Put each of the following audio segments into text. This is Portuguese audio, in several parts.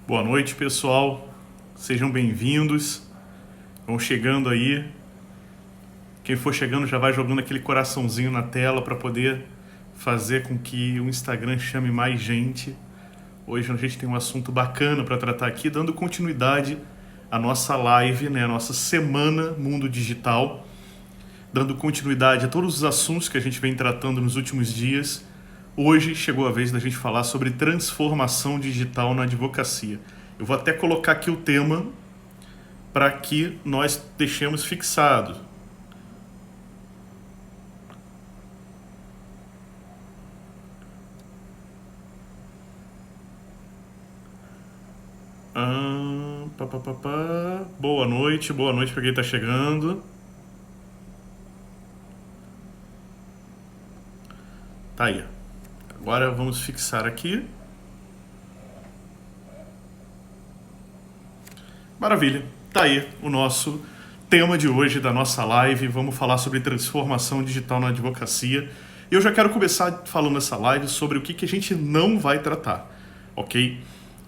Boa noite, pessoal. Sejam bem-vindos. Vão chegando aí. Quem for chegando já vai jogando aquele coraçãozinho na tela para poder fazer com que o Instagram chame mais gente. Hoje a gente tem um assunto bacana para tratar aqui, dando continuidade à nossa live, né, a nossa semana Mundo Digital, dando continuidade a todos os assuntos que a gente vem tratando nos últimos dias. Hoje chegou a vez da gente falar sobre transformação digital na advocacia. Eu vou até colocar aqui o tema para que nós deixemos fixado. Boa noite para quem está chegando. Tá aí. Agora vamos fixar aqui. Maravilha. Tá aí o nosso tema de hoje da nossa live. Vamos falar sobre transformação digital na advocacia. Eu já quero começar falando nessa live sobre o que a gente não vai tratar, ok?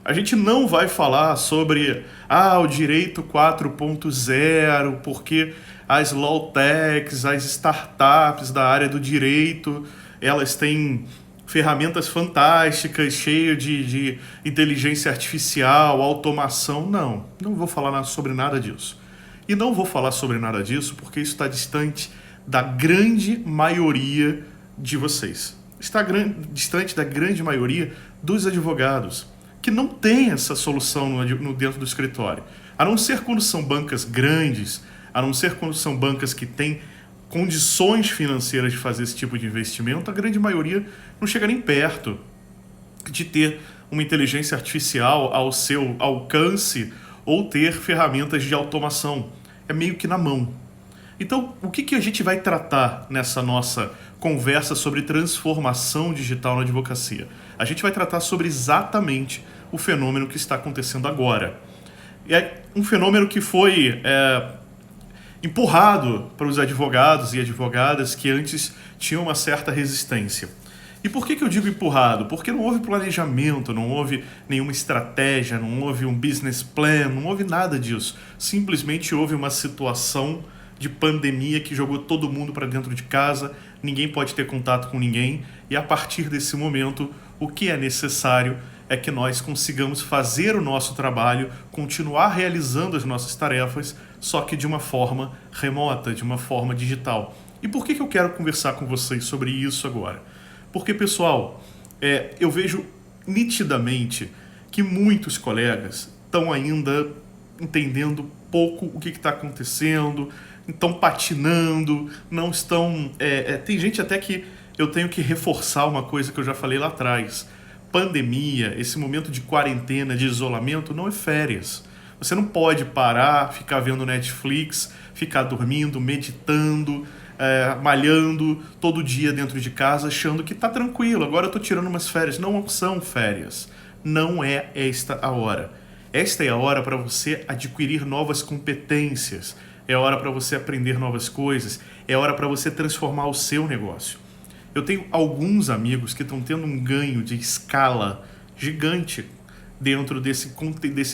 A gente não vai falar sobre o direito 4.0, porque as law techs, as startups da área do direito, elas têm ferramentas fantásticas, cheias de inteligência artificial, automação. Não vou falar sobre nada disso. E não vou falar sobre nada disso porque isso está distante da grande maioria de vocês. Está distante da grande maioria dos advogados, que não tem essa solução dentro do escritório. A não ser quando são bancas grandes, a não ser quando são bancas que têm condições financeiras de fazer esse tipo de investimento, a grande maioria não chega nem perto de ter uma inteligência artificial ao seu alcance ou ter ferramentas de automação. É meio que na mão. Então, o que a gente vai tratar nessa nossa conversa sobre transformação digital na advocacia? A gente vai tratar sobre exatamente o fenômeno que está acontecendo agora. É um fenômeno que foi empurrado para os advogados e advogadas que antes tinham uma certa resistência. E por que eu digo empurrado? Porque não houve planejamento, não houve nenhuma estratégia, não houve um business plan, não houve nada disso. Simplesmente houve uma situação de pandemia que jogou todo mundo para dentro de casa, ninguém pode ter contato com ninguém, e a partir desse momento, o que é necessário é que nós consigamos fazer o nosso trabalho, continuar realizando as nossas tarefas, só que de uma forma remota, de uma forma digital. E por que eu quero conversar com vocês sobre isso agora? Porque, pessoal, eu vejo nitidamente que muitos colegas estão ainda entendendo pouco o que está acontecendo, estão patinando, não estão... tem gente até que eu tenho que reforçar uma coisa que eu já falei lá atrás. Pandemia, esse momento de quarentena, de isolamento, não é férias. Você não pode parar, ficar vendo Netflix, ficar dormindo, meditando, malhando todo dia dentro de casa, achando que tá tranquilo, agora eu tô tirando umas férias. Não são férias. Não é esta a hora. Esta é a hora para você adquirir novas competências. É a hora para você aprender novas coisas. É a hora para você transformar o seu negócio. Eu tenho alguns amigos que estão tendo um ganho de escala gigante dentro desse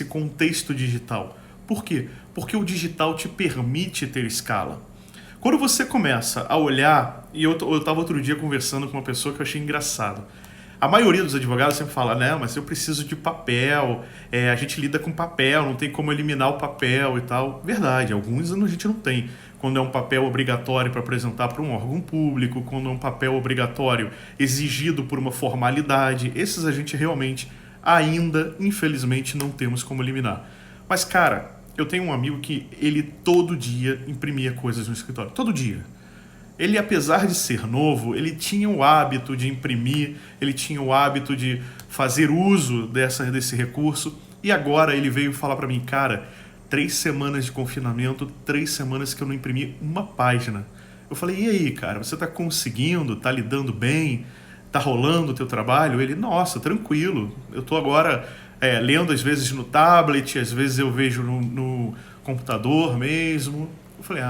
contexto digital. Por quê? Porque o digital te permite ter escala. Quando você começa a olhar, e eu estava outro dia conversando com uma pessoa que eu achei engraçado. A maioria dos advogados sempre fala, não, mas eu preciso de papel, a gente lida com papel, não tem como eliminar o papel e tal. Verdade, alguns a gente não tem. Quando é um papel obrigatório para apresentar para um órgão público, quando é um papel obrigatório exigido por uma formalidade, esses a gente realmente ainda, infelizmente, não temos como eliminar. Mas, cara, eu tenho um amigo que ele todo dia imprimia coisas no escritório, todo dia. Ele, apesar de ser novo, ele tinha o hábito de imprimir, ele tinha o hábito de fazer uso desse recurso, e agora ele veio falar para mim, cara, 3 semanas de confinamento, 3 semanas que eu não imprimi uma página. Eu falei, e aí, cara, você tá conseguindo, tá lidando bem, tá rolando o teu trabalho? Ele, nossa, tranquilo, eu tô agora lendo às vezes no tablet, às vezes eu vejo no computador mesmo. Eu falei,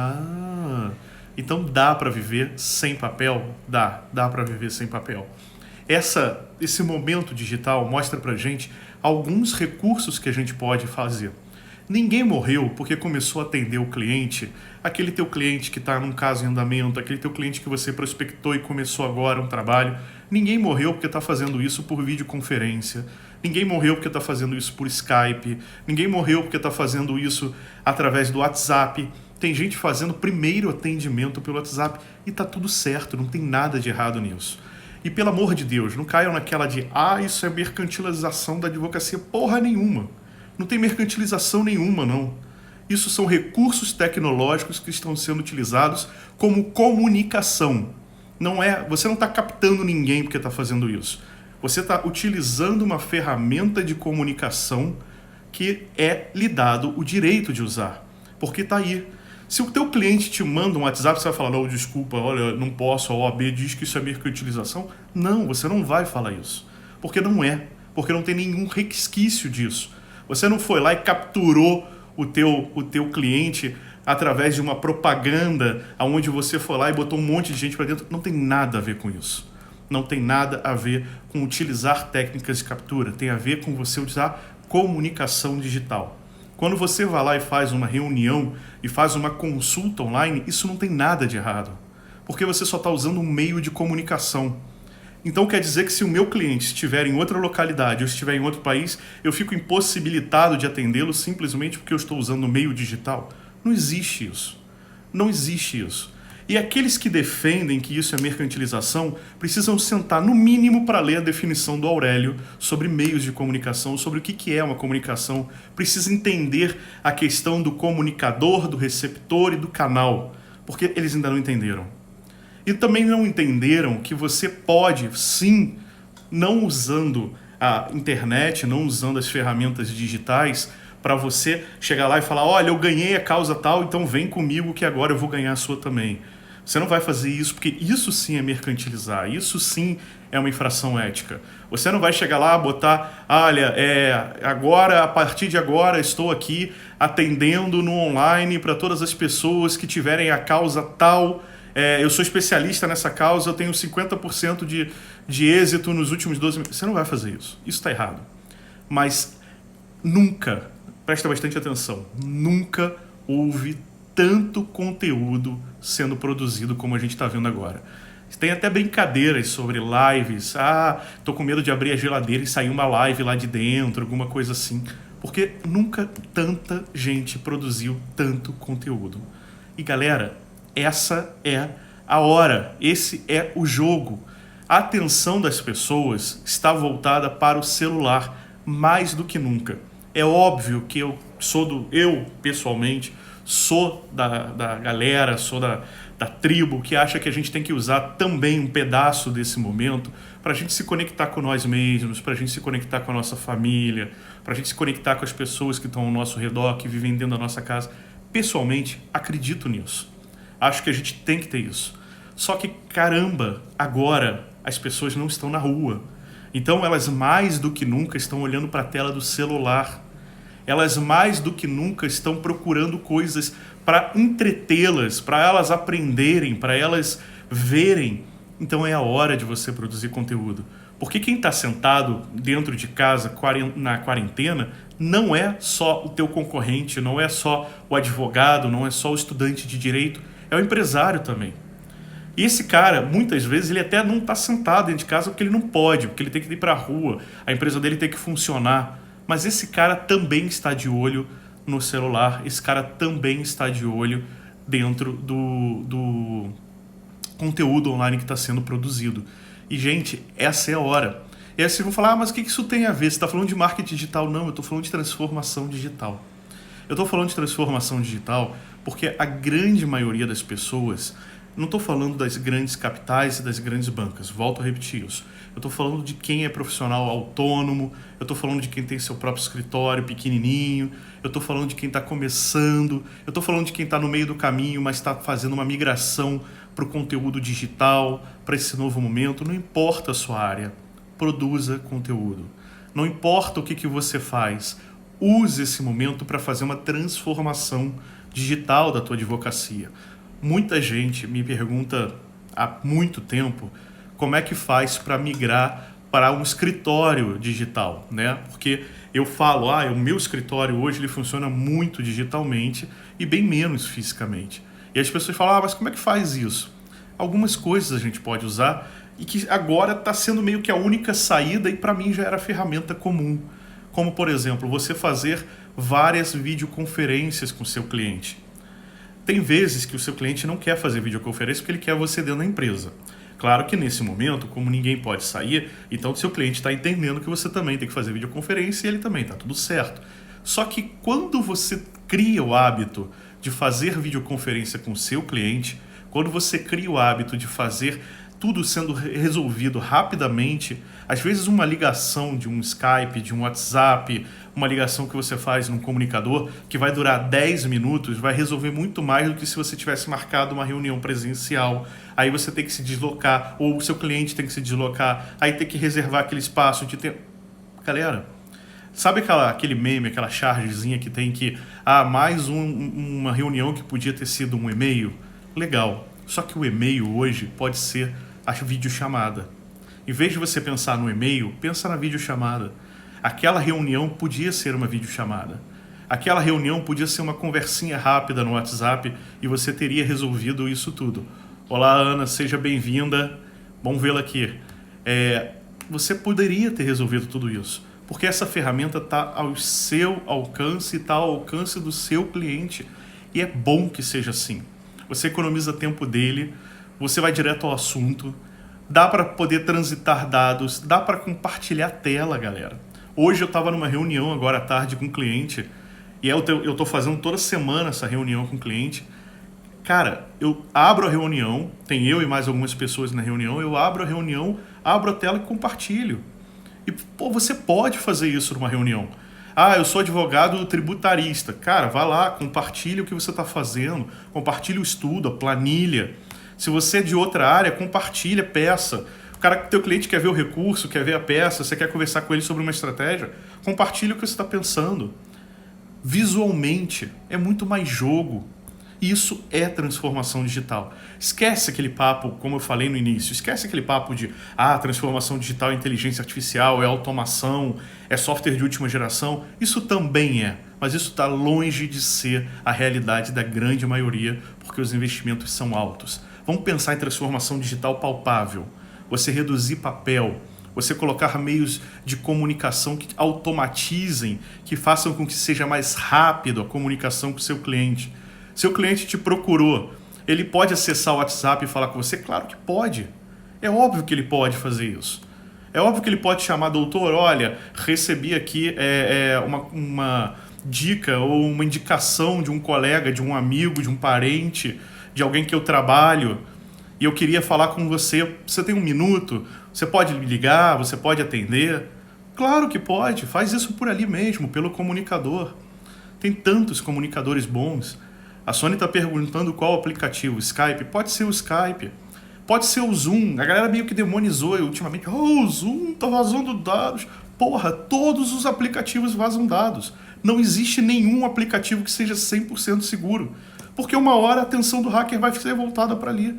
então dá para viver sem papel? Dá para viver sem papel. Esse momento digital mostra pra gente alguns recursos que a gente pode fazer. Ninguém morreu porque começou a atender o cliente, aquele teu cliente que está num caso em andamento, aquele teu cliente que você prospectou e começou agora um trabalho. Ninguém morreu porque está fazendo isso por videoconferência. Ninguém morreu porque está fazendo isso por Skype. Ninguém morreu porque está fazendo isso através do WhatsApp. Tem gente fazendo primeiro atendimento pelo WhatsApp e está tudo certo, não tem nada de errado nisso. E pelo amor de Deus, não caiam naquela de isso é mercantilização da advocacia. Porra nenhuma. Não tem mercantilização nenhuma, não. Isso são recursos tecnológicos que estão sendo utilizados como comunicação. Você não está captando ninguém porque está fazendo isso. Você está utilizando uma ferramenta de comunicação que é lhe dado o direito de usar. Porque está aí. Se o teu cliente te manda um WhatsApp, você vai falar, não, desculpa, olha, não posso, a OAB diz que isso é mercantilização. Não, você não vai falar isso. Porque não é. Porque não tem nenhum resquício disso. Você não foi lá e capturou o teu cliente através de uma propaganda onde você foi lá e botou um monte de gente para dentro. Não tem nada a ver com isso. Não tem nada a ver com utilizar técnicas de captura. Tem a ver com você utilizar comunicação digital. Quando você vai lá e faz uma reunião e faz uma consulta online, isso não tem nada de errado. Porque você só está usando um meio de comunicação. Então quer dizer que se o meu cliente estiver em outra localidade ou estiver em outro país, eu fico impossibilitado de atendê-lo simplesmente porque eu estou usando o meio digital? Não existe isso. Não existe isso. E aqueles que defendem que isso é mercantilização precisam sentar no mínimo para ler a definição do Aurélio sobre meios de comunicação, sobre o que é uma comunicação. Precisa entender a questão do comunicador, do receptor e do canal, porque eles ainda não entenderam. E também não entenderam que você pode, sim, não usando a internet, não usando as ferramentas digitais, para você chegar lá e falar, olha, eu ganhei a causa tal, então vem comigo que agora eu vou ganhar a sua também. Você não vai fazer isso, porque isso sim é mercantilizar, isso sim é uma infração ética. Você não vai chegar lá, botar, olha, agora, a partir de agora, estou aqui atendendo no online para todas as pessoas que tiverem a causa tal. Eu sou especialista nessa causa, eu tenho 50% de êxito nos últimos 12 meses. Você não vai fazer isso. Isso está errado. Mas nunca, presta bastante atenção, nunca houve tanto conteúdo sendo produzido como a gente está vendo agora. Tem até brincadeiras sobre lives. Tô com medo de abrir a geladeira e sair uma live lá de dentro, alguma coisa assim. Porque nunca tanta gente produziu tanto conteúdo. E galera, essa é a hora, esse é o jogo. A atenção das pessoas está voltada para o celular mais do que nunca. É óbvio que eu pessoalmente, sou da galera, sou da tribo que acha que a gente tem que usar também um pedaço desse momento para a gente se conectar com nós mesmos, para a gente se conectar com a nossa família, para a gente se conectar com as pessoas que estão ao nosso redor, que vivem dentro da nossa casa. Pessoalmente, acredito nisso. Acho que a gente tem que ter isso. Só que, caramba, agora as pessoas não estão na rua. Então elas mais do que nunca estão olhando para a tela do celular. Elas mais do que nunca estão procurando coisas para entretê-las, para elas aprenderem, para elas verem. Então é a hora de você produzir conteúdo. Porque quem está sentado dentro de casa na quarentena não é só o teu concorrente, não é só o advogado, não é só o estudante de direito, é o empresário também. E esse cara, muitas vezes, ele até não está sentado dentro de casa porque ele não pode, porque ele tem que ir para a rua, a empresa dele tem que funcionar. Mas esse cara também está de olho no celular, esse cara também está de olho dentro do conteúdo online que está sendo produzido. E, gente, essa é a hora. E aí vocês vão falar, mas o que isso tem a ver? Você está falando de marketing digital? Não, eu estou falando de transformação digital. Eu estou falando de transformação digital porque a grande maioria das pessoas... Não estou falando das grandes capitais e das grandes bancas, volto a repetir isso. Eu estou falando de quem é profissional autônomo, eu estou falando de quem tem seu próprio escritório pequenininho, eu estou falando de quem está começando, eu estou falando de quem está no meio do caminho, mas está fazendo uma migração para o conteúdo digital, para esse novo momento. Não importa a sua área, produza conteúdo. Não importa o que você faz, use esse momento para fazer uma transformação digital da tua advocacia. Muita gente me pergunta há muito tempo como é que faz para migrar para um escritório digital, né? Porque eu falo, o meu escritório hoje ele funciona muito digitalmente e bem menos fisicamente. E as pessoas falam, mas como é que faz isso? Algumas coisas a gente pode usar e que agora está sendo meio que a única saída e para mim já era ferramenta comum. Como, por exemplo, você fazer várias videoconferências com o seu cliente. Tem vezes que o seu cliente não quer fazer videoconferência porque ele quer você dentro da empresa. Claro que nesse momento, como ninguém pode sair, então o seu cliente está entendendo que você também tem que fazer videoconferência e ele também, está tudo certo. Só que quando você cria o hábito de fazer videoconferência com o seu cliente, quando você cria o hábito de fazer tudo sendo resolvido rapidamente, às vezes uma ligação de um Skype, de um WhatsApp, uma ligação que você faz num comunicador que vai durar 10 minutos, vai resolver muito mais do que se você tivesse marcado uma reunião presencial. Aí você tem que se deslocar, ou o seu cliente tem que se deslocar, aí tem que reservar aquele espaço de tempo. Galera, sabe aquele meme, aquela chargezinha que tem que mais uma reunião que podia ter sido um e-mail? Legal. Só que o e-mail hoje pode ser a videochamada. Em vez de você pensar no e-mail, pensa na videochamada. Aquela reunião podia ser uma videochamada. Aquela reunião podia ser uma conversinha rápida no WhatsApp e você teria resolvido isso tudo. Olá, Ana, seja bem-vinda. Bom vê-la aqui. Você poderia ter resolvido tudo isso, porque essa ferramenta está ao seu alcance, está ao alcance do seu cliente. E é bom que seja assim. Você economiza tempo dele, você vai direto ao assunto, dá para poder transitar dados, dá para compartilhar tela, galera. Hoje eu estava numa reunião agora à tarde com um cliente, e eu estou fazendo toda semana essa reunião com o cliente. Cara, eu abro a reunião, tem eu e mais algumas pessoas na reunião, eu abro a reunião, abro a tela e compartilho. E, você pode fazer isso numa reunião. Eu sou advogado tributarista. Cara, vai lá, compartilha o que você está fazendo, compartilha o estudo, a planilha. Se você é de outra área, compartilha, peça. Teu cliente quer ver o recurso, quer ver a peça, você quer conversar com ele sobre uma estratégia, compartilha o que você está pensando. Visualmente, é muito mais jogo. Isso é transformação digital. Esquece aquele papo, como eu falei no início, esquece aquele papo de transformação digital é inteligência artificial, é automação, é software de última geração. Isso também é, mas isso está longe de ser a realidade da grande maioria, porque os investimentos são altos. Vamos pensar em transformação digital palpável. Você reduzir papel, você colocar meios de comunicação que automatizem, que façam com que seja mais rápido a comunicação com o seu cliente. Seu cliente te procurou, ele pode acessar o WhatsApp e falar com você? Claro que pode. É óbvio que ele pode fazer isso. É óbvio que ele pode chamar, doutor, olha, recebi aqui uma dica ou uma indicação de um colega, de um amigo, de um parente, de alguém que eu trabalho, e eu queria falar com você. Você tem um minuto? Você pode me ligar? Você pode atender? Claro que pode. Faz isso por ali mesmo, pelo comunicador. Tem tantos comunicadores bons. A Sony está perguntando qual aplicativo. Skype? Pode ser o Skype. Pode ser o Zoom. A galera meio que demonizou ultimamente. O Zoom tá vazando dados. Porra, todos os aplicativos vazam dados. Não existe nenhum aplicativo que seja 100% seguro. Porque uma hora a atenção do hacker vai ser voltada para ali.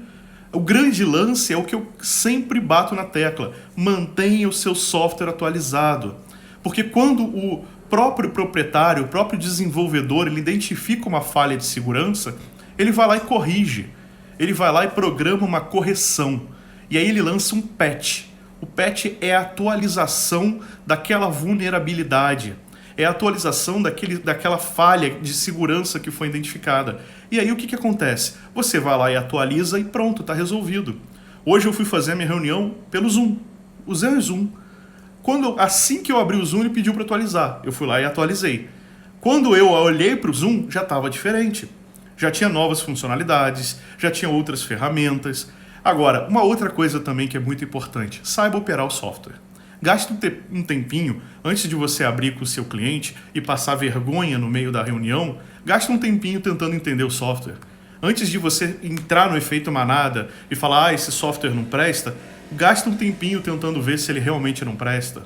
O grande lance é o que eu sempre bato na tecla. Mantenha o seu software atualizado. Porque quando o próprio proprietário, o próprio desenvolvedor, ele identifica uma falha de segurança, ele vai lá e corrige. Ele vai lá e programa uma correção. E aí ele lança um patch. O patch é a atualização daquela vulnerabilidade. É a atualização daquela falha de segurança que foi identificada. E aí o que acontece? Você vai lá e atualiza e pronto, está resolvido. Hoje eu fui fazer a minha reunião pelo Zoom. Usei o Zoom. Assim que eu abri o Zoom, ele pediu para atualizar. Eu fui lá e atualizei. Quando eu olhei para o Zoom, já estava diferente. Já tinha novas funcionalidades, já tinha outras ferramentas. Agora, uma outra coisa também que é muito importante, saiba operar o software. Gaste um tempinho, antes de você abrir com o seu cliente e passar vergonha no meio da reunião, gaste um tempinho tentando entender o software. Antes de você entrar no efeito manada e falar, esse software não presta, gaste um tempinho tentando ver se ele realmente não presta.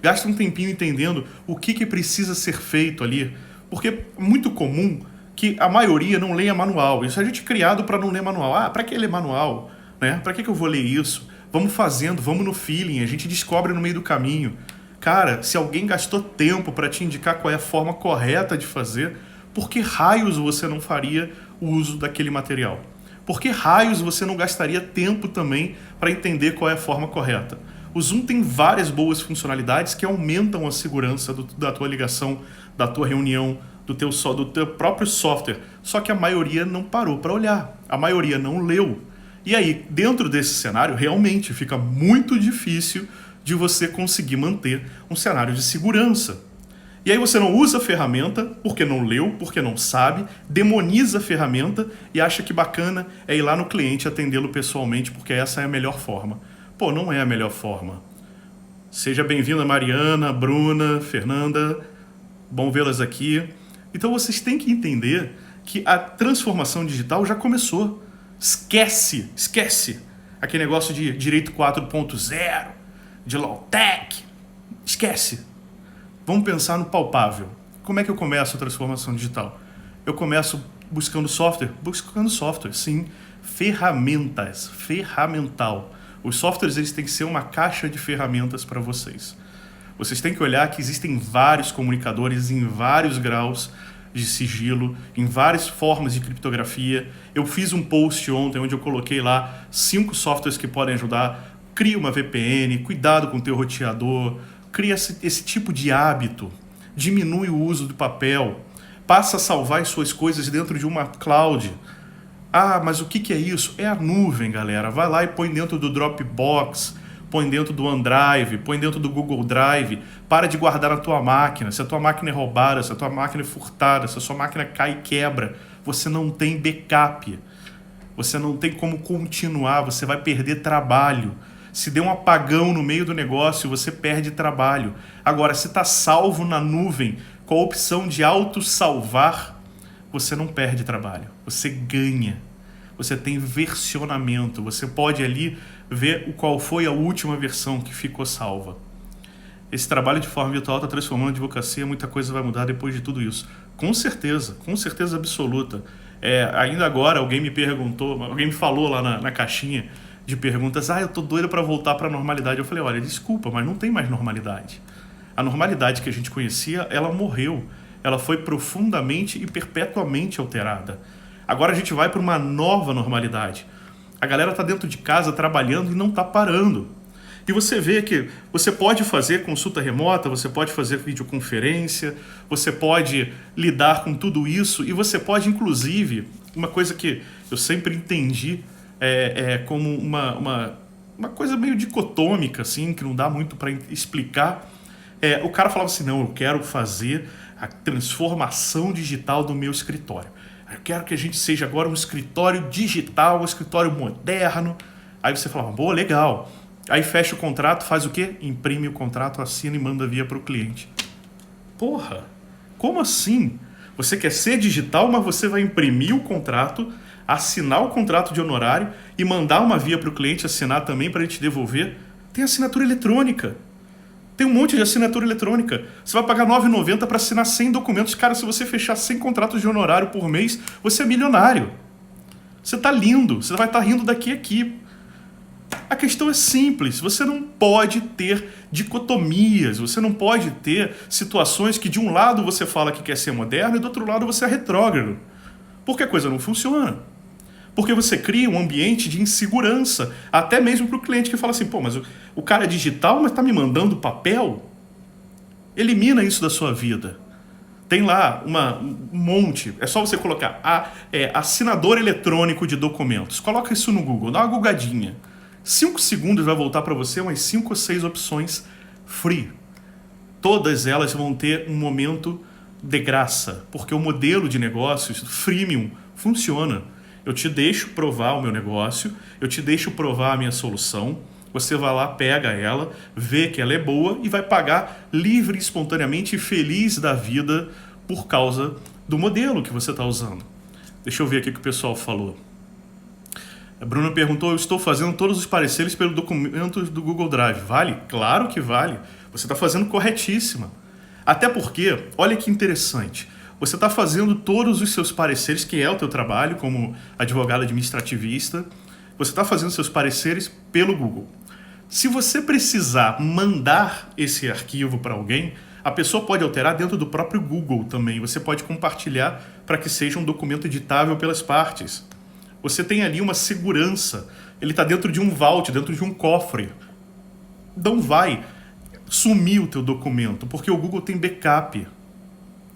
Gaste um tempinho entendendo o que precisa ser feito ali. Porque é muito comum que a maioria não leia manual. Isso a gente é criado para não ler manual. Para que ler manual? Né? Para que eu vou ler isso? Vamos fazendo, vamos no feeling, a gente descobre no meio do caminho. Cara, se alguém gastou tempo para te indicar qual é a forma correta de fazer, por que raios você não faria o uso daquele material? Por que raios você não gastaria tempo também para entender qual é a forma correta? O Zoom tem várias boas funcionalidades que aumentam a segurança da tua ligação, da tua reunião, do teu próprio software. Só que a maioria não parou para olhar, a maioria não leu. E aí, dentro desse cenário, realmente fica muito difícil de você conseguir manter um cenário de segurança. E aí você não usa a ferramenta porque não leu, porque não sabe, demoniza a ferramenta e acha que bacana é ir lá no cliente atendê-lo pessoalmente porque essa é a melhor forma. Pô, não é a melhor forma. Seja bem-vinda Mariana, Bruna, Fernanda, bom vê-las aqui. Então vocês têm que entender que a transformação digital já começou. Esquece aquele negócio de direito 4.0, de low-tech. Esquece. Vamos pensar no palpável. Como é que eu começo a transformação digital? Eu começo buscando software, sim. Ferramental. Os softwares eles têm que ser uma caixa de ferramentas para vocês. Vocês têm que olhar que existem vários comunicadores em vários graus de sigilo, em várias formas de criptografia. Eu fiz um post ontem onde eu coloquei lá 5 softwares que podem ajudar. Cria uma VPN, cuidado com o teu roteador, cria esse tipo de hábito, diminui o uso do papel, passa a salvar as suas coisas dentro de uma cloud. Ah, mas o que é isso? É a nuvem, galera. Vai lá e põe dentro do Dropbox, põe dentro do OneDrive, põe dentro do Google Drive. Para de guardar na tua máquina. Se a tua máquina é roubada, se a tua máquina é furtada, se a sua máquina cai e quebra, você não tem backup. Você não tem como continuar, você vai perder trabalho. Se der um apagão no meio do negócio, você perde trabalho. Agora, se está salvo na nuvem, com a opção de auto-salvar, você não perde trabalho, você ganha. Você tem versionamento, você pode ali ver qual foi a última versão que ficou salva. Esse trabalho de forma virtual está transformando a advocacia, muita coisa vai mudar depois de tudo isso. Com certeza absoluta. Ainda agora alguém me perguntou, alguém me falou lá na caixinha de perguntas, eu tô doido para voltar para a normalidade. Eu falei, olha, desculpa, mas não tem mais normalidade. A normalidade que a gente conhecia, ela morreu. Ela foi profundamente e perpetuamente alterada. Agora a gente vai para uma nova normalidade. A galera está dentro de casa trabalhando e não está parando. E você vê que você pode fazer consulta remota, você pode fazer videoconferência, você pode lidar com tudo isso e você pode, inclusive, uma coisa que eu sempre entendi como uma coisa meio dicotômica, assim, que não dá muito para explicar. O cara falava assim, não, eu quero fazer a transformação digital do meu escritório. Eu quero que a gente seja agora um escritório digital, um escritório moderno. Aí você fala, boa, legal. Aí fecha o contrato, faz o quê? Imprime o contrato, assina e manda via para o cliente. Porra, como assim? Você quer ser digital, mas você vai imprimir o contrato, assinar o contrato de honorário e mandar uma via para o cliente assinar também para ele te devolver? Tem assinatura eletrônica. Tem um monte de assinatura eletrônica. Você vai pagar R$ 9,90 para assinar 100 documentos. Cara, se você fechar 100 contratos de honorário por mês, você é milionário. Você tá lindo. Você vai estar rindo daqui a aqui. A questão é simples. Você não pode ter dicotomias. Você não pode ter situações que de um lado você fala que quer ser moderno e do outro lado você é retrógrado. Porque a coisa não funciona. Porque você cria um ambiente de insegurança, até mesmo para o cliente que fala assim, pô, mas o cara é digital, mas está me mandando papel? Elimina isso da sua vida. Tem lá um monte, é só você colocar assinador eletrônico de documentos. Coloca isso no Google, dá uma googadinha. 5 segundos vai voltar para você umas 5 ou 6 opções free. Todas elas vão ter um momento de graça, porque o modelo de negócios freemium funciona. Eu te deixo provar o meu negócio, eu te deixo provar a minha solução, você vai lá, pega ela, vê que ela é boa e vai pagar livre, espontaneamente e feliz da vida por causa do modelo que você está usando. Deixa eu ver aqui o que o pessoal falou. A Bruna perguntou, eu estou fazendo todos os pareceres pelo documento do Google Drive. Vale? Claro que vale. Você está fazendo corretíssima. Até porque, olha que interessante, você está fazendo todos os seus pareceres, que é o teu trabalho como advogado administrativista, você está fazendo seus pareceres pelo Google. Se você precisar mandar esse arquivo para alguém, a pessoa pode alterar dentro do próprio Google também. Você pode compartilhar para que seja um documento editável pelas partes. Você tem ali uma segurança. Ele está dentro de um vault, dentro de um cofre. Não vai sumir o teu documento, porque o Google tem backup.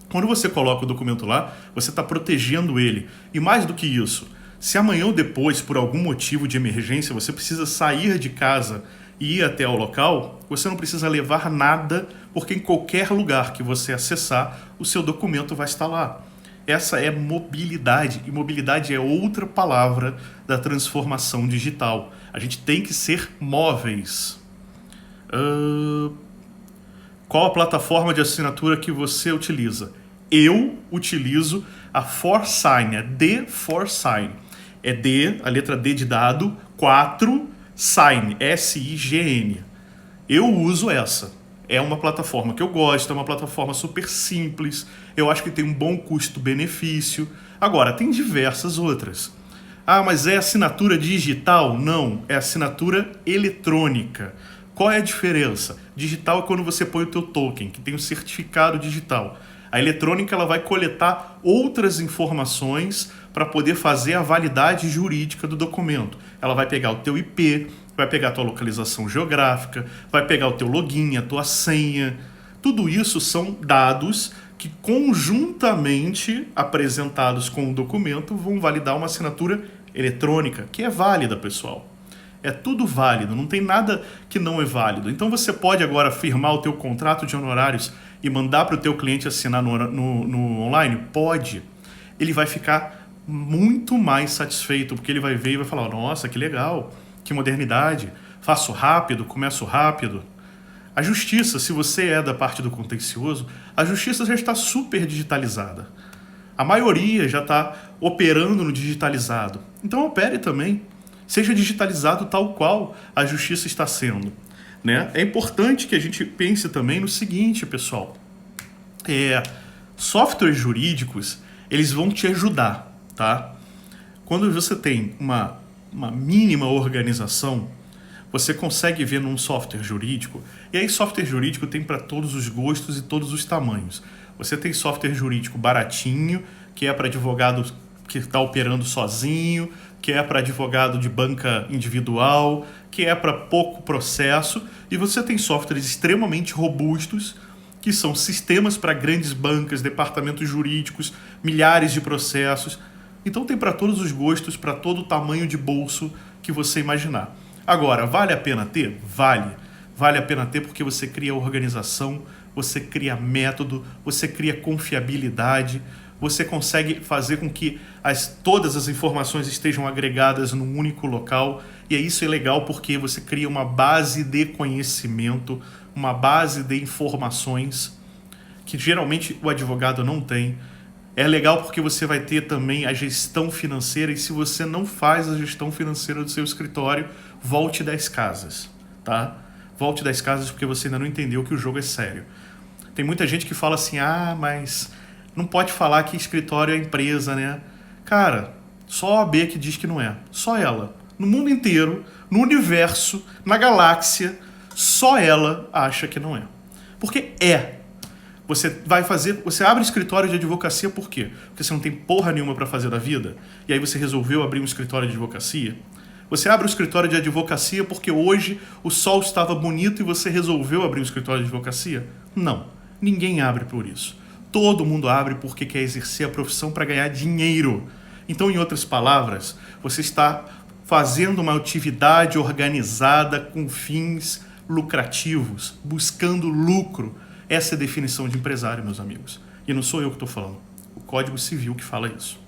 Quando você coloca o documento lá, você está protegendo ele. E mais do que isso, se amanhã ou depois, por algum motivo de emergência, você precisa sair de casa e ir até o local, você não precisa levar nada, porque em qualquer lugar que você acessar, o seu documento vai estar lá. Essa é mobilidade, e mobilidade é outra palavra da transformação digital. A gente tem que ser móveis. Qual a plataforma de assinatura que você utiliza? Eu utilizo a ForSign, a D4Sign. É D, a letra D de dado, 4, Sign, S-I-G-N. Eu uso essa. É uma plataforma que eu gosto, é uma plataforma super simples. Eu acho que tem um bom custo-benefício. Agora, tem diversas outras. Ah, mas é assinatura digital? Não, é assinatura eletrônica. Qual é a diferença? Digital é quando você põe o teu token, que tem o certificado digital. A eletrônica ela vai coletar outras informações para poder fazer a validade jurídica do documento. Ela vai pegar o teu IP, vai pegar a tua localização geográfica, vai pegar o teu login, a tua senha. Tudo isso são dados que conjuntamente apresentados com o documento vão validar uma assinatura eletrônica, que é válida, pessoal. É tudo válido, não tem nada que não é válido. Então você pode agora firmar o teu contrato de honorários e mandar para o teu cliente assinar no online? Pode. Ele vai ficar muito mais satisfeito, porque ele vai ver e vai falar, nossa, que legal, que modernidade, faço rápido, começo rápido. A justiça, se você é da parte do contencioso, a justiça já está super digitalizada. A maioria já está operando no digitalizado. Então opere também. Seja digitalizado tal qual a justiça está sendo. Né? É importante que a gente pense também no seguinte, pessoal. Softwares jurídicos, eles vão te ajudar. Tá? Quando você tem uma mínima organização, você consegue ver num software jurídico, e aí software jurídico tem para todos os gostos e todos os tamanhos. Você tem software jurídico baratinho, que é para advogado que está operando sozinho, que é para advogado de banca individual, que é para pouco processo, e você tem softwares extremamente robustos, que são sistemas para grandes bancas, departamentos jurídicos, milhares de processos. Então tem para todos os gostos, para todo o tamanho de bolso que você imaginar. Agora, vale a pena ter? Vale. Vale a pena ter porque você cria organização, você cria método, você cria confiabilidade, você consegue fazer com que todas as informações estejam agregadas num único local. E isso é legal porque você cria uma base de conhecimento, uma base de informações que geralmente o advogado não tem. É legal porque você vai ter também a gestão financeira, e se você não faz a gestão financeira do seu escritório, volte 10 casas, tá? Volte 10 casas porque você ainda não entendeu que o jogo é sério. Tem muita gente que fala assim, mas não pode falar que escritório é empresa, né? Cara, só a OAB que diz que não é. Só ela. No mundo inteiro, no universo, na galáxia, só ela acha que não é. Porque é. Você abre escritório de advocacia por quê? Porque você não tem porra nenhuma para fazer da vida? E aí você resolveu abrir um escritório de advocacia? Você abre um escritório de advocacia porque hoje o sol estava bonito e você resolveu abrir um escritório de advocacia? Não. Ninguém abre por isso. Todo mundo abre porque quer exercer a profissão para ganhar dinheiro. Então, em outras palavras, você está fazendo uma atividade organizada com fins lucrativos, buscando lucro. Essa é a definição de empresário, meus amigos. E não sou eu que estou falando. O Código Civil que fala isso.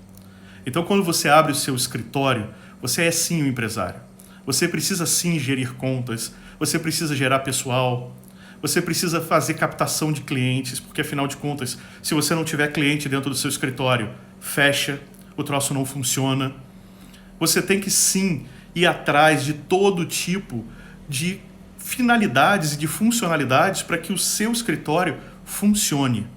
Então, quando você abre o seu escritório, você é sim um empresário. Você precisa sim gerir contas, você precisa gerar pessoal, você precisa fazer captação de clientes, porque afinal de contas, se você não tiver cliente dentro do seu escritório, fecha, o troço não funciona. Você tem que sim ir atrás de todo tipo de finalidades e de funcionalidades para que o seu escritório funcione.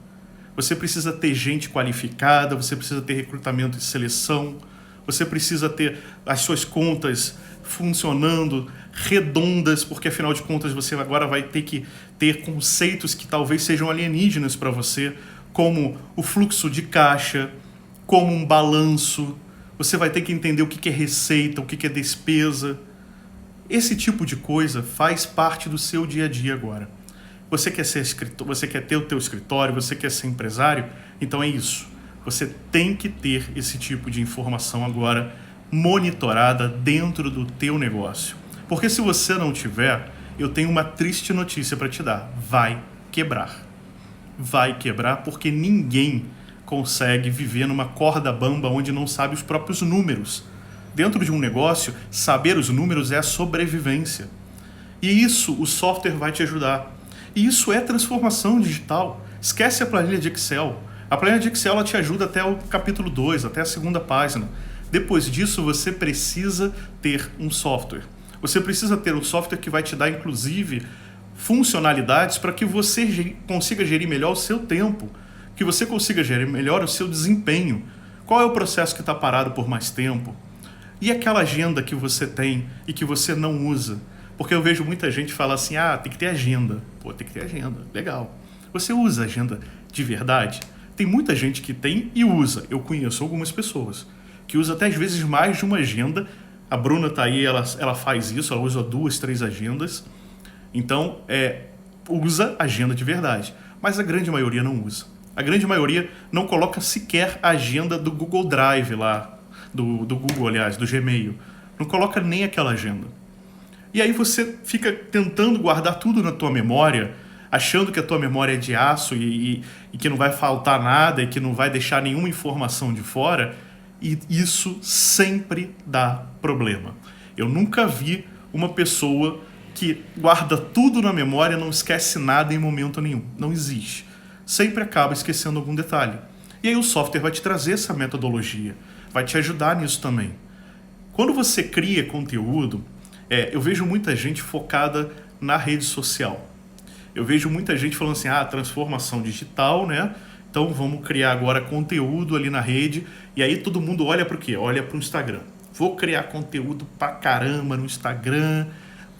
Você precisa ter gente qualificada, você precisa ter recrutamento e seleção, você precisa ter as suas contas funcionando, redondas, porque afinal de contas você agora vai ter que ter conceitos que talvez sejam alienígenas para você, como o fluxo de caixa, como um balanço. Você vai ter que entender o que é receita, o que é despesa. Esse tipo de coisa faz parte do seu dia a dia agora. Você quer ser escritor, você quer ter o teu escritório, você quer ser empresário, então é isso. Você tem que ter esse tipo de informação agora monitorada dentro do teu negócio. Porque se você não tiver, eu tenho uma triste notícia para te dar. Vai quebrar. Vai quebrar porque ninguém consegue viver numa corda bamba onde não sabe os próprios números. Dentro de um negócio, saber os números é a sobrevivência. E isso o software vai te ajudar. E isso é transformação digital. Esquece a planilha de Excel. A planilha de Excel ela te ajuda até o capítulo 2, até a segunda página. Depois disso, você precisa ter um software. Você precisa ter um software que vai te dar, inclusive, funcionalidades para que você consiga gerir melhor o seu tempo, que você consiga gerir melhor o seu desempenho. Qual é o processo que está parado por mais tempo? E aquela agenda que você tem e que você não usa? Porque eu vejo muita gente falar assim, tem que ter agenda. Pô, tem que ter agenda. Legal. Você usa agenda de verdade? Tem muita gente que tem e usa. Eu conheço algumas pessoas que usa até às vezes mais de uma agenda. A Bruna tá aí, ela faz isso, ela usa 2, 3 agendas. Então, usa agenda de verdade. Mas a grande maioria não usa. A grande maioria não coloca sequer a agenda do Google Drive lá, do Google, aliás, do Gmail. Não coloca nem aquela agenda. E aí você fica tentando guardar tudo na tua memória, achando que a tua memória é de aço e que não vai faltar nada e que não vai deixar nenhuma informação de fora. E isso sempre dá problema. Eu nunca vi uma pessoa que guarda tudo na memória e não esquece nada em momento nenhum. Não existe. Sempre acaba esquecendo algum detalhe. E aí o software vai te trazer essa metodologia, vai te ajudar nisso também. Quando você cria conteúdo, eu vejo muita gente focada na rede social. Eu vejo muita gente falando assim, transformação digital, né? Então vamos criar agora conteúdo ali na rede. E aí todo mundo olha para o quê? Olha para o Instagram. Vou criar conteúdo pra caramba no Instagram.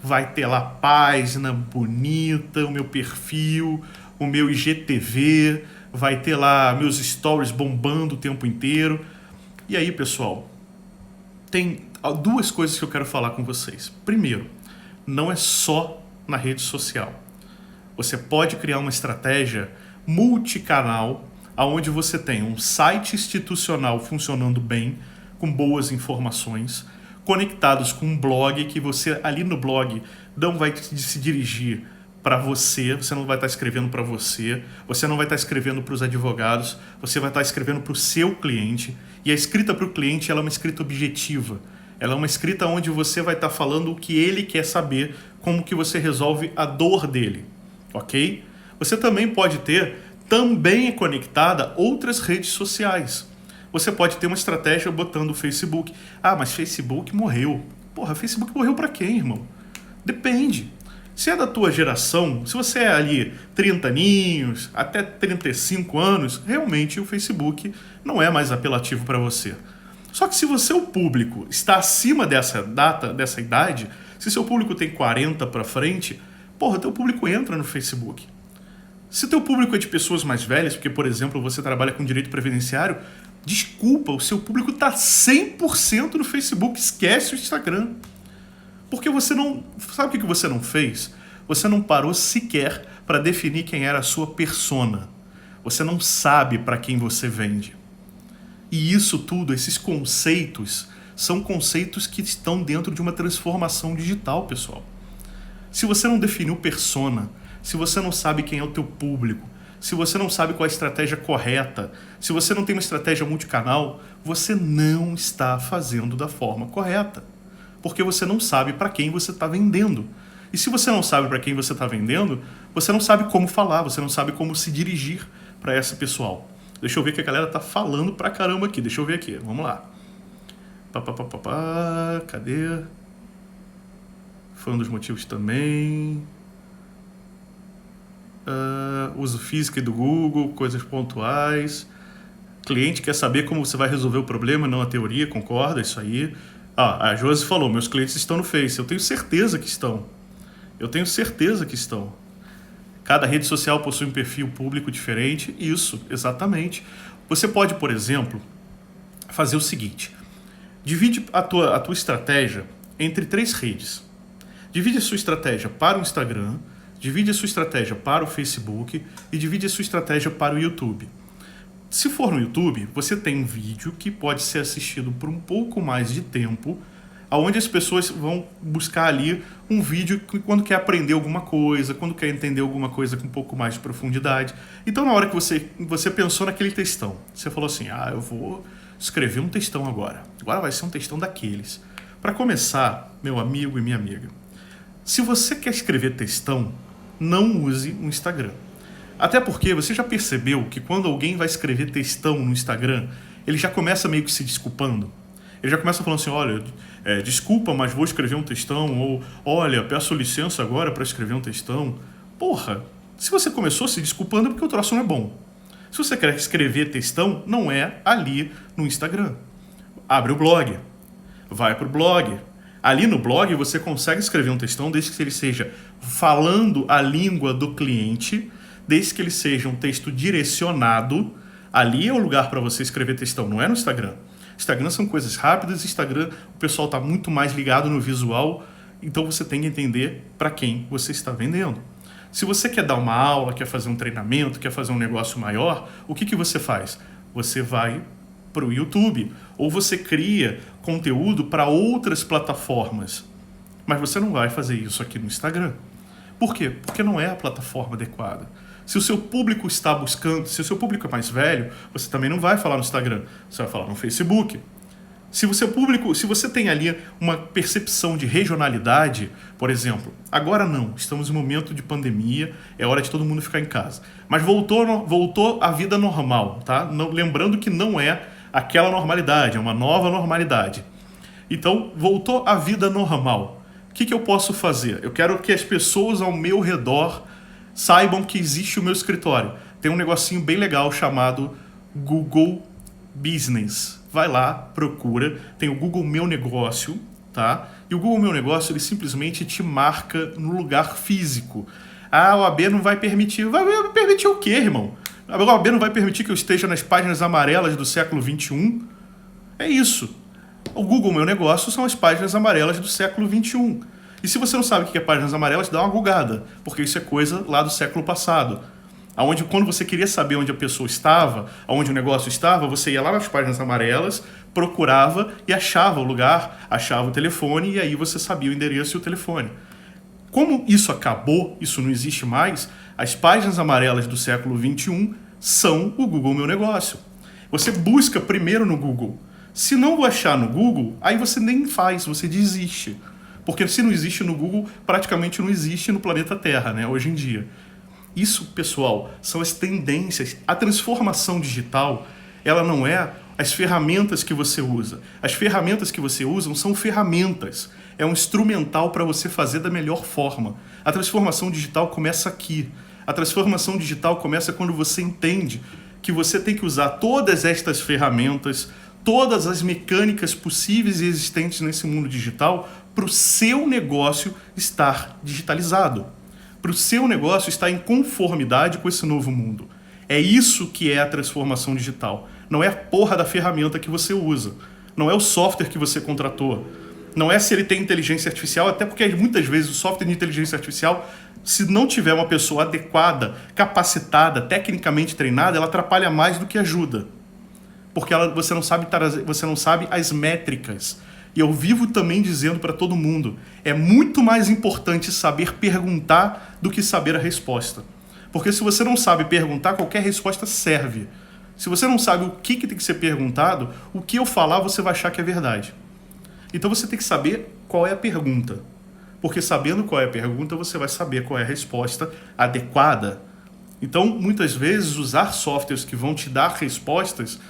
Vai ter lá página bonita, o meu perfil, o meu IGTV. Vai ter lá meus stories bombando o tempo inteiro. E aí, pessoal, tem 2 coisas que eu quero falar com vocês. Primeiro, não é só na rede social. Você pode criar uma estratégia multicanal, onde você tem um site institucional funcionando bem, com boas informações, conectados com um blog que você, ali no blog, não vai se dirigir para você não vai estar escrevendo para você não vai estar escrevendo para os advogados, você vai estar escrevendo para o seu cliente. E a escrita para o cliente ela é uma escrita objetiva. Ela é uma escrita onde você vai estar falando o que ele quer saber, como que você resolve a dor dele. Ok? Você também pode ter, também conectada, outras redes sociais. Você pode ter uma estratégia botando o Facebook. Mas Facebook morreu. Porra, Facebook morreu para quem, irmão? Depende. Se é da tua geração, se você é ali 30 aninhos, até 35 anos, realmente o Facebook não é mais apelativo para você. Só que se o seu público está acima dessa data, dessa idade, se seu público tem 40 para frente, teu público entra no Facebook. Se teu público é de pessoas mais velhas, porque, por exemplo, você trabalha com direito previdenciário, desculpa, o seu público está 100% no Facebook, esquece o Instagram. Porque você não... Sabe o que você não fez? Você não parou sequer para definir quem era a sua persona. Você não sabe para quem você vende. E isso tudo, esses conceitos, são conceitos que estão dentro de uma transformação digital, pessoal. Se você não definiu persona, se você não sabe quem é o teu público, se você não sabe qual é a estratégia correta, se você não tem uma estratégia multicanal, você não está fazendo da forma correta. Porque você não sabe para quem você está vendendo. E se você não sabe para quem você está vendendo, você não sabe como falar, você não sabe como se dirigir para esse pessoal. Deixa eu ver que a galera tá falando pra caramba aqui. Deixa eu ver aqui. Vamos lá. Cadê? Foi um dos motivos também. Uso físico do Google, coisas pontuais. Cliente quer saber como você vai resolver o problema, não a teoria, concorda? Isso aí. Ah, a Josi falou, meus clientes estão no Face. Eu tenho certeza que estão. Eu tenho certeza que estão. Cada rede social possui um perfil público diferente. Isso, exatamente. Você pode, por exemplo, fazer o seguinte. Divide a tua estratégia entre 3 redes. Divide a sua estratégia para o Instagram, divide a sua estratégia para o Facebook e divide a sua estratégia para o YouTube. Se for no YouTube, você tem um vídeo que pode ser assistido por um pouco mais de tempo, onde as pessoas vão buscar ali um vídeo quando quer aprender alguma coisa, quando quer entender alguma coisa com um pouco mais de profundidade. Então, na hora que você pensou naquele textão, você falou assim, eu vou escrever um textão agora. Agora vai ser um textão daqueles. Para começar, meu amigo e minha amiga, se você quer escrever textão, não use o Instagram. Até porque você já percebeu que quando alguém vai escrever textão no Instagram, ele já começa meio que se desculpando. Ele já começa falando assim, olha, desculpa, mas vou escrever um textão, ou olha, peço licença agora para escrever um textão. Porra, se você começou se desculpando é porque o troço não é bom. Se você quer escrever textão, não é ali no Instagram. Abre o blog, vai para o blog. Ali no blog você consegue escrever um textão desde que ele seja falando a língua do cliente, desde que ele seja um texto direcionado. Ali é o lugar para você escrever textão, não é no Instagram. Instagram são coisas rápidas, Instagram o pessoal está muito mais ligado no visual, então você tem que entender para quem você está vendendo. Se você quer dar uma aula, quer fazer um treinamento, quer fazer um negócio maior, o que você faz? Você vai para o YouTube ou você cria conteúdo para outras plataformas. Mas você não vai fazer isso aqui no Instagram. Por quê? Porque não é a plataforma adequada. Se o seu público está buscando, se o seu público é mais velho, você também não vai falar no Instagram, você vai falar no Facebook. Se o seu público, se você tem ali uma percepção de regionalidade, por exemplo, agora não, estamos em um momento de pandemia, é hora de todo mundo ficar em casa. Mas voltou a vida normal, tá? Não, lembrando que não é aquela normalidade, é uma nova normalidade. Então, voltou a vida normal. O que eu posso fazer? Eu quero que as pessoas ao meu redor saibam que existe o meu escritório. Tem um negocinho bem legal chamado Google Business. Vai lá, procura. Tem o Google Meu Negócio, tá? E o Google Meu Negócio, ele simplesmente te marca no lugar físico. A OAB não vai permitir. Vai permitir o quê, irmão? A OAB não vai permitir que eu esteja nas páginas amarelas do século XXI? É isso. O Google Meu Negócio são as páginas amarelas do século XXI. E se você não sabe o que é páginas amarelas, dá uma googada, porque isso é coisa lá do século passado. Onde, quando você queria saber onde a pessoa estava, onde o negócio estava, você ia lá nas páginas amarelas, procurava e achava o lugar, achava o telefone, e aí você sabia o endereço e o telefone. Como isso acabou, isso não existe mais, as páginas amarelas do século XXI são o Google Meu Negócio. Você busca primeiro no Google. Se não achar no Google, aí você nem faz, você desiste. Porque se não existe no Google, praticamente não existe no planeta Terra, né, hoje em dia. Isso, pessoal, são as tendências. A transformação digital, ela não é as ferramentas que você usa. As ferramentas que você usa são ferramentas. É um instrumental para você fazer da melhor forma. A transformação digital começa aqui. A transformação digital começa quando você entende que você tem que usar todas estas ferramentas, todas as mecânicas possíveis e existentes nesse mundo digital para o seu negócio estar digitalizado, para o seu negócio estar em conformidade com esse novo mundo. É isso que é a transformação digital. Não é a porra da ferramenta que você usa, não é o software que você contratou, não é se ele tem inteligência artificial, até porque muitas vezes o software de inteligência artificial, se não tiver uma pessoa adequada, capacitada, tecnicamente treinada, ela atrapalha mais do que ajuda. Porque você não sabe as métricas. E eu vivo também dizendo para todo mundo, é muito mais importante saber perguntar do que saber a resposta. Porque se você não sabe perguntar, qualquer resposta serve. Se você não sabe o que tem que ser perguntado, o que eu falar você vai achar que é verdade. Então você tem que saber qual é a pergunta. Porque sabendo qual é a pergunta, você vai saber qual é a resposta adequada. Então, muitas vezes, usar softwares que vão te dar respostas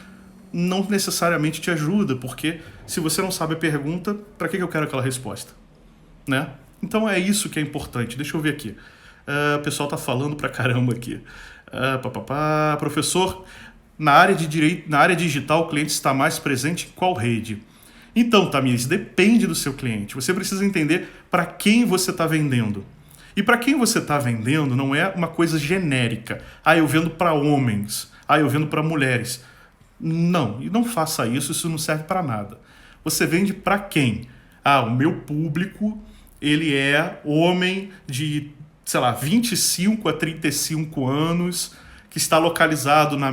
não necessariamente te ajuda, porque se você não sabe a pergunta, para que eu quero aquela resposta? Né? Então é isso que é importante. Deixa eu ver aqui. O pessoal tá falando pra caramba aqui. Professor, Na área de direito, na área digital, o cliente está mais presente em qual rede? Então, Tamires, depende do seu cliente. Você precisa entender para quem você está vendendo. E para quem você está vendendo não é uma coisa genérica. Ah, eu vendo para homens. Ah, eu vendo para mulheres. Não, e não faça isso, isso não serve para nada. Você vende para quem? Ah, o meu público, ele é homem de, sei lá, 25 a 35 anos, que está localizado na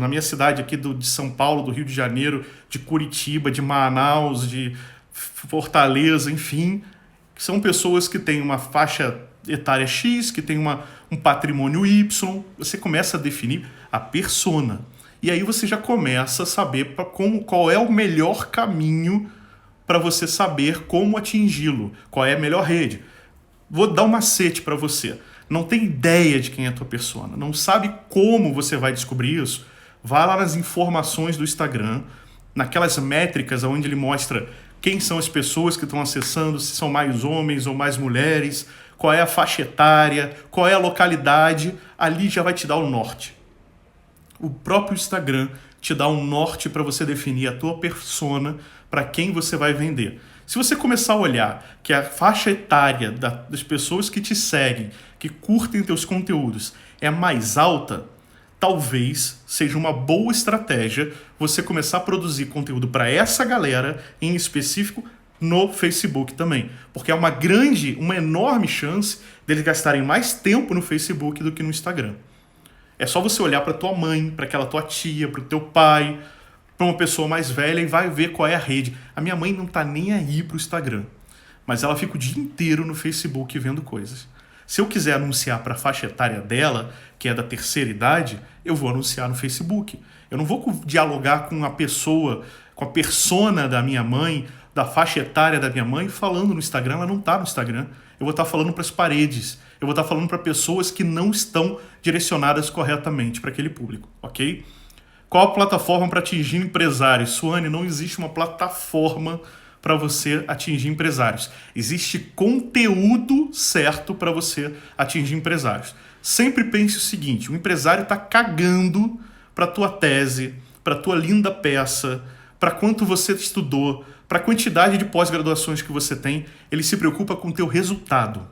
minha cidade aqui de São Paulo, do Rio de Janeiro, de Curitiba, de Manaus, de Fortaleza, enfim. São pessoas que têm uma faixa etária X, que tem um patrimônio Y. Você começa a definir a persona. E aí você já começa a saber qual é o melhor caminho para você saber como atingi-lo, qual é a melhor rede. Vou dar um macete para você. Não tem ideia de quem é a tua persona, não sabe como você vai descobrir isso, vá lá nas informações do Instagram, naquelas métricas onde ele mostra quem são as pessoas que estão acessando, se são mais homens ou mais mulheres, qual é a faixa etária, qual é a localidade, ali já vai te dar o norte. O próprio Instagram te dá um norte para você definir a tua persona, para quem você vai vender. Se você começar a olhar que a faixa etária das pessoas que te seguem, que curtem teus conteúdos, é mais alta, talvez seja uma boa estratégia você começar a produzir conteúdo para essa galera, em específico, no Facebook também. Porque é uma enorme chance deles gastarem mais tempo no Facebook do que no Instagram. É só você olhar para tua mãe, para aquela tua tia, para o teu pai, para uma pessoa mais velha e vai ver qual é a rede. A minha mãe não tá nem aí pro Instagram, mas ela fica o dia inteiro no Facebook vendo coisas. Se eu quiser anunciar para a faixa etária dela, que é da terceira idade, eu vou anunciar no Facebook. Eu não vou dialogar com a pessoa, com a persona da minha mãe, da faixa etária da minha mãe, falando no Instagram. Ela não tá no Instagram. Eu vou estar falando para as paredes. Eu vou estar falando para pessoas que não estão direcionadas corretamente para aquele público, ok? Qual a plataforma para atingir empresários? Suane, não existe uma plataforma para você atingir empresários. Existe conteúdo certo para você atingir empresários. Sempre pense o seguinte, o empresário está cagando para a tua tese, para a tua linda peça, para quanto você estudou, para a quantidade de pós-graduações que você tem. Ele se preocupa com o teu resultado.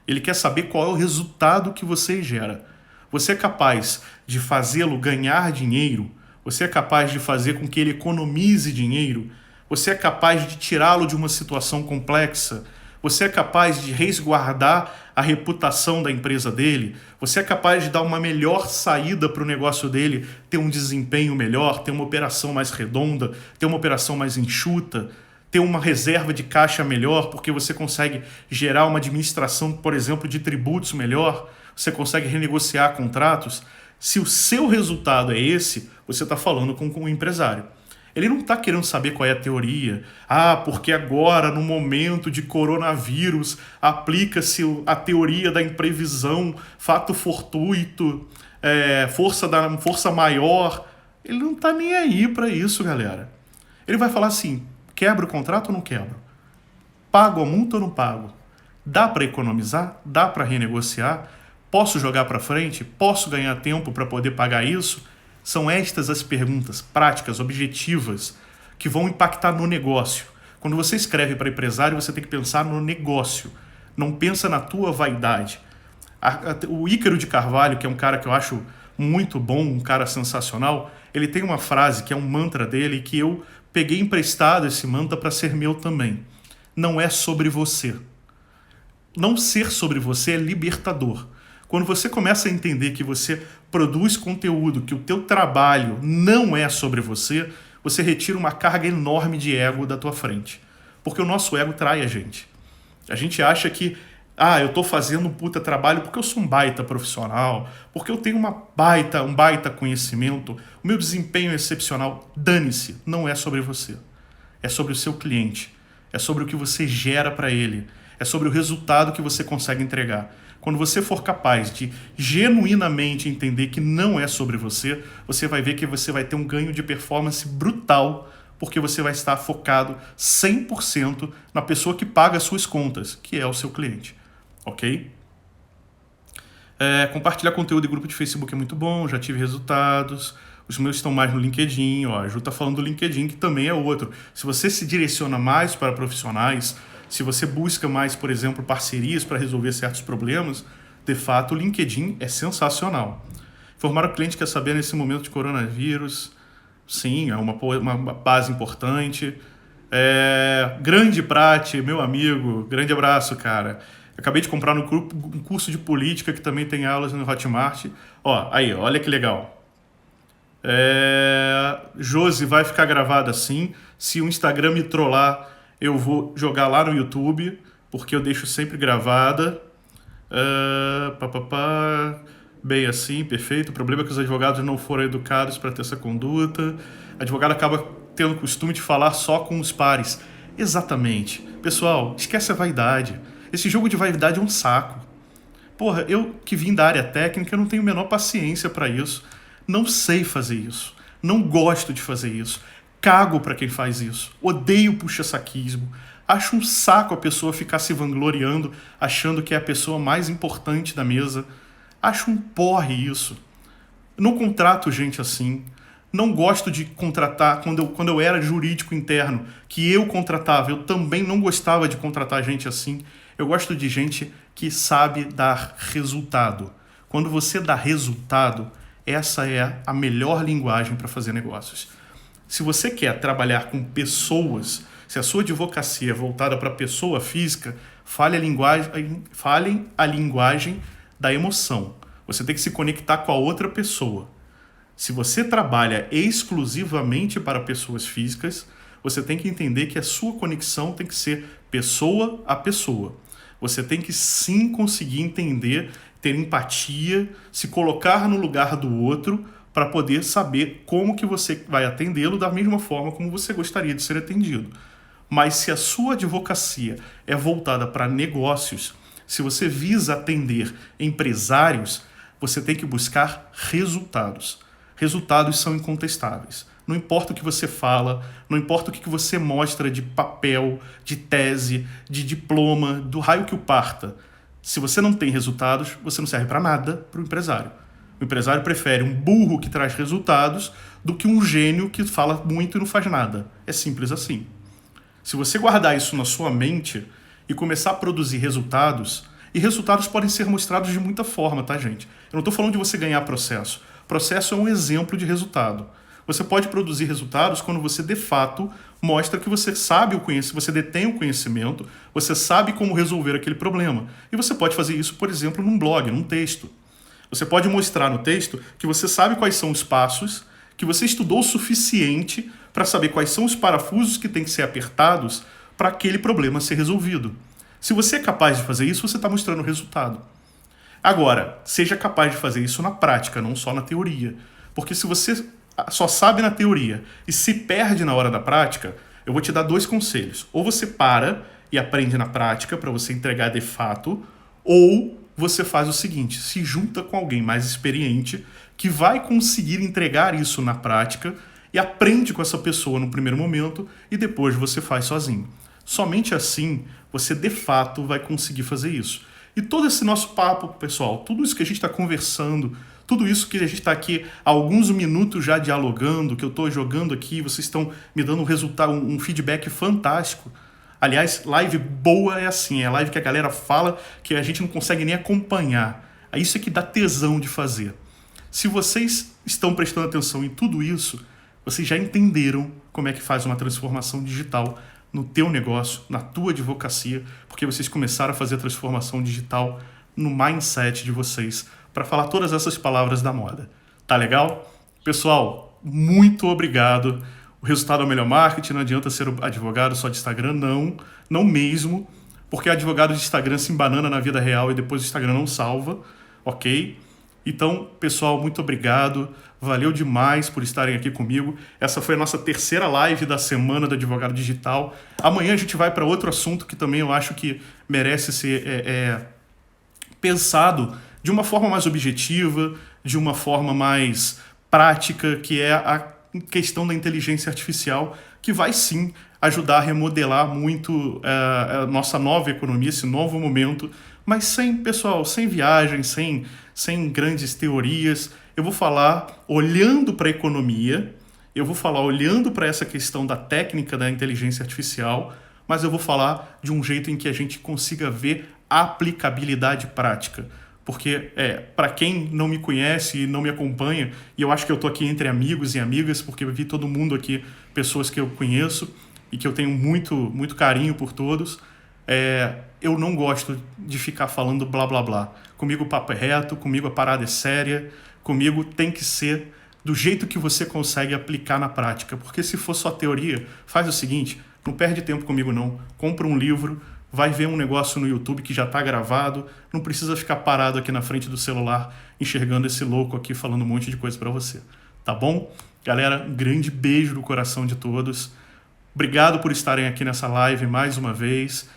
Ele quer saber qual é o resultado que você gera. Você é capaz de fazê-lo ganhar dinheiro? Você é capaz de fazer com que ele economize dinheiro? Você é capaz de tirá-lo de uma situação complexa? Você é capaz de resguardar a reputação da empresa dele? Você é capaz de dar uma melhor saída para o negócio dele, ter um desempenho melhor, ter uma operação mais redonda, ter uma operação mais enxuta, ter uma reserva de caixa melhor, porque você consegue gerar uma administração, por exemplo, de tributos melhor? Você consegue renegociar contratos? Se o seu resultado é esse, você está falando com um empresário. Ele não está querendo saber qual é a teoria. Ah, porque agora, no momento de coronavírus, aplica-se a teoria da imprevisão, fato fortuito, força maior. Ele não está nem aí para isso, galera. Ele vai falar assim, quebra o contrato ou não quebro? Pago a multa ou não pago? Dá para economizar? Dá para renegociar? Posso jogar para frente? Posso ganhar tempo para poder pagar isso? São estas as perguntas práticas, objetivas, que vão impactar no negócio. Quando você escreve para empresário, você tem que pensar no negócio. Não pensa na tua vaidade. O Ícaro de Carvalho, que é um cara que eu acho muito bom, um cara sensacional, ele tem uma frase que é um mantra dele, que eu peguei emprestado esse mantra para ser meu também. Não é sobre você. Não ser sobre você é libertador. Quando você começa a entender que você produz conteúdo, que o teu trabalho não é sobre você, você retira uma carga enorme de ego da tua frente. Porque o nosso ego trai a gente. A gente acha que, eu estou fazendo um puta trabalho porque eu sou um baita profissional, porque eu tenho um baita conhecimento, o meu desempenho é excepcional. Dane-se, não é sobre você. É sobre o seu cliente. É sobre o que você gera para ele. É sobre o resultado que você consegue entregar. Quando você for capaz de genuinamente entender que não é sobre você, você vai ver que você vai ter um ganho de performance brutal, porque você vai estar focado 100% na pessoa que paga as suas contas, que é o seu cliente. Ok? Compartilhar conteúdo em grupo de Facebook é muito bom, já tive resultados. Os meus estão mais no LinkedIn, ó. A Ju tá falando do LinkedIn, que também é outro. Se você se direciona mais para profissionais, se você busca mais, por exemplo, parcerias para resolver certos problemas, de fato, o LinkedIn é sensacional. Informar o cliente que quer saber nesse momento de coronavírus. Sim, é uma base importante. Grande Prati, meu amigo, grande abraço, cara. Acabei de comprar no grupo um curso de política que também tem aulas no Hotmart. Ó, aí, olha que legal. Josi, vai ficar gravado assim. Se o Instagram me trollar, eu vou jogar lá no YouTube, porque eu deixo sempre gravada. Bem assim, perfeito. O problema é que os advogados não foram educados para ter essa conduta. O advogado acaba tendo o costume de falar só com os pares. Exatamente. Pessoal, esquece a vaidade. Esse jogo de vaidade é um saco. Porra, eu que vim da área técnica, eu não tenho a menor paciência para isso. Não sei fazer isso. Não gosto de fazer isso. Cago para quem faz isso. Odeio puxa-saquismo. Acho um saco a pessoa ficar se vangloriando, achando que é a pessoa mais importante da mesa. Acho um porre isso. Não contrato gente assim. Não gosto de contratar. Quando eu era jurídico interno, que eu contratava, eu também não gostava de contratar gente assim. Eu gosto de gente que sabe dar resultado. Quando você dá resultado, essa é a melhor linguagem para fazer negócios. Se você quer trabalhar com pessoas, se a sua advocacia é voltada para a pessoa física, falem a linguagem da emoção. Você tem que se conectar com a outra pessoa. Se você trabalha exclusivamente para pessoas físicas, você tem que entender que a sua conexão tem que ser pessoa a pessoa. Você tem que sim conseguir entender, ter empatia, se colocar no lugar do outro para poder saber como que você vai atendê-lo da mesma forma como você gostaria de ser atendido. Mas se a sua advocacia é voltada para negócios, se você visa atender empresários, você tem que buscar resultados. Resultados são incontestáveis. Não importa o que você fala, não importa o que você mostra de papel, de tese, de diploma, do raio que o parta. Se você não tem resultados, você não serve para nada para o empresário. O empresário prefere um burro que traz resultados do que um gênio que fala muito e não faz nada. É simples assim. Se você guardar isso na sua mente e começar a produzir resultados, e resultados podem ser mostrados de muita forma, tá, gente? Eu não estou falando de você ganhar processo. Processo é um exemplo de resultado. Você pode produzir resultados quando você, de fato, mostra que você sabe o conhecimento, você detém o conhecimento, você sabe como resolver aquele problema. E você pode fazer isso, por exemplo, num blog, num texto. Você pode mostrar no texto que você sabe quais são os passos, que você estudou o suficiente para saber quais são os parafusos que têm que ser apertados para aquele problema ser resolvido. Se você é capaz de fazer isso, você está mostrando o resultado. Agora, seja capaz de fazer isso na prática, não só na teoria. Porque se você só sabe na teoria e se perde na hora da prática, eu vou te dar 2 conselhos. Ou você para e aprende na prática para você entregar de fato, ou você faz o seguinte, se junta com alguém mais experiente que vai conseguir entregar isso na prática e aprende com essa pessoa no primeiro momento e depois você faz sozinho. Somente assim você de fato vai conseguir fazer isso. E todo esse nosso papo, pessoal, tudo isso que a gente está conversando, tudo isso que a gente está aqui há alguns minutos já dialogando, que eu estou jogando aqui, vocês estão me dando um resultado, um feedback fantástico. Aliás, live boa é assim, é live que a galera fala que a gente não consegue nem acompanhar. É isso que dá tesão de fazer. Se vocês estão prestando atenção em tudo isso, vocês já entenderam como é que faz uma transformação digital no teu negócio, na tua advocacia, porque vocês começaram a fazer a transformação digital no mindset de vocês, para falar todas essas palavras da moda. Tá legal? Pessoal, muito obrigado. O resultado é o melhor marketing, não adianta ser advogado só de Instagram, não mesmo, porque advogado de Instagram se embanana na vida real e depois o Instagram não salva, ok? Então, pessoal, muito obrigado. Valeu demais por estarem aqui comigo. Essa foi a nossa terceira live da semana do Advogado Digital. Amanhã a gente vai para outro assunto que também eu acho que merece ser pensado de uma forma mais objetiva, de uma forma mais prática, que é questão da inteligência artificial, que vai sim ajudar a remodelar muito a nossa nova economia, esse novo momento, mas sem viagem, sem grandes teorias. Eu vou falar olhando para a economia, eu vou falar olhando para essa questão da técnica da inteligência artificial, mas eu vou falar de um jeito em que a gente consiga ver aplicabilidade prática. Porque, para quem não me conhece e não me acompanha, e eu acho que eu tô aqui entre amigos e amigas, porque eu vi todo mundo aqui, pessoas que eu conheço e que eu tenho muito, muito carinho por todos, eu não gosto de ficar falando blá blá blá. Comigo o papo é reto, comigo a parada é séria, comigo tem que ser do jeito que você consegue aplicar na prática. Porque se for só teoria, faz o seguinte, não perde tempo comigo não, compra um livro, vai ver um negócio no YouTube que já está gravado, não precisa ficar parado aqui na frente do celular enxergando esse louco aqui falando um monte de coisa para você, tá bom? Galera, um grande beijo no coração de todos. Obrigado por estarem aqui nessa live mais uma vez.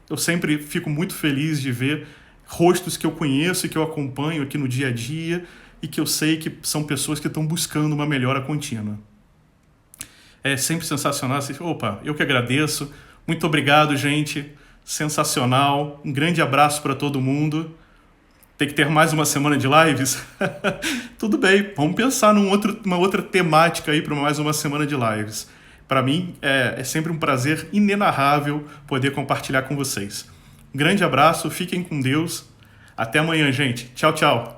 Eu sempre fico muito feliz de ver rostos que eu conheço e que eu acompanho aqui no dia a dia e que eu sei que são pessoas que estão buscando uma melhora contínua. É sempre sensacional. Opa, eu que agradeço. Muito obrigado, gente. Sensacional. Um grande abraço para todo mundo. Tem que ter mais uma semana de lives? Tudo bem, vamos pensar numa outra temática aí para mais uma semana de lives. Para mim, é sempre um prazer inenarrável poder compartilhar com vocês. Um grande abraço, fiquem com Deus. Até amanhã, gente. Tchau, tchau.